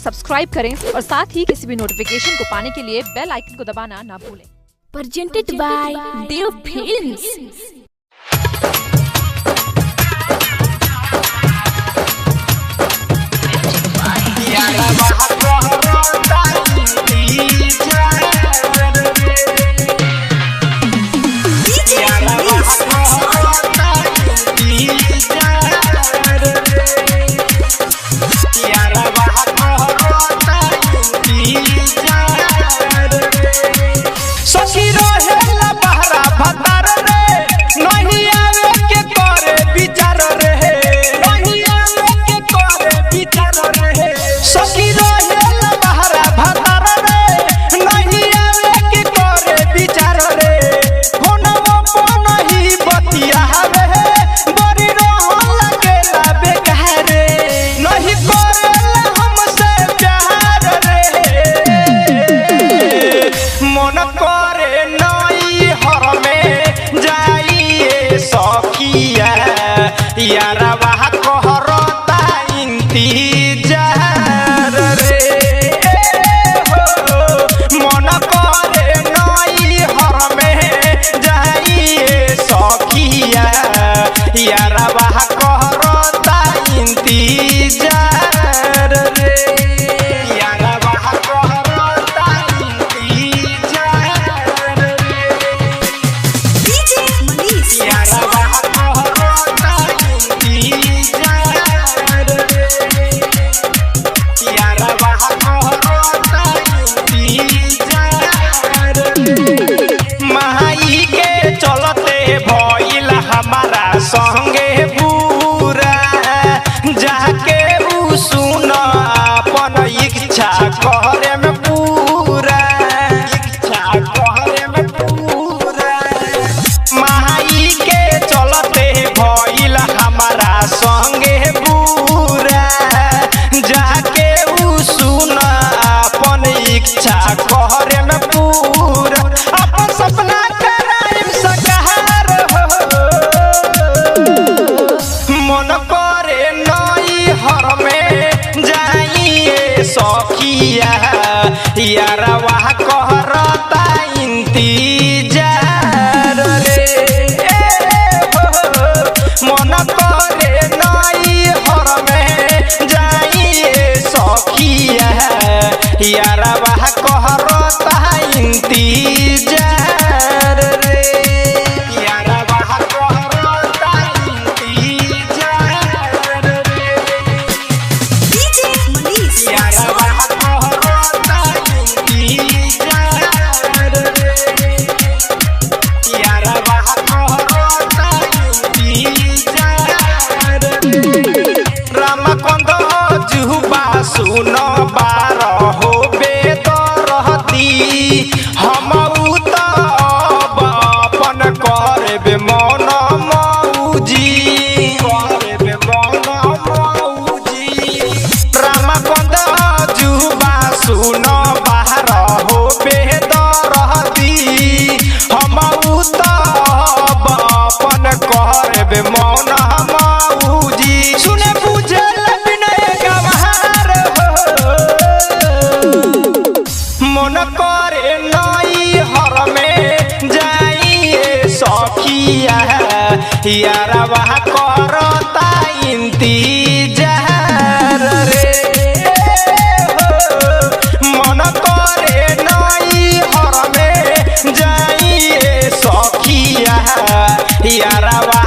Subscribe करें और साथ ही किसी भी नोटिफिकेशन को पाने के लिए बेल आइकन को दबाना ना भूलें। Presented by Dev Films. यारवा कहरता इंतजार रे हो मन करे नई हर में जाइए सखिया यारवा कहरता इंतजार रे यारवा कहरता इंतजार रे DJ Manish. यारवा माई के चलते भइल हमारा संगे पूरा जाके उ सुन अपन इच्छा करे में पूरा इच्छा करे में पूरा माई के चलते भइल हमारा संगे पूरा जाके उ सुन अपन इच्छा करे में पूरा अपन सपना कराइम सकार हो मन करे नई हर में जाइए सखिया यारवा कहरता इंतजार रे हो मन करे नई हर में जाइए सखिया यारवा कहरता इंतजार रे यारवा कहरता इंतजार रे DJ Manish. यारवा कहरता इंतजार रे यारवा कहरता इंतजार रे रामकंद जुबा सुन बार हो बेदरहती हम त अब अपन करबे मन मौजी करबे मन मौजी रामकंद जुबा सुन बार हो बेदरहती हम त अब अपन करबे मन मौजी सुने बुझल बिनय गवार हो मन करे नई हर में जाइए सखिया यारवा करता इंतजार रे हो मन करे नई हर में जाइए सखिया यारवा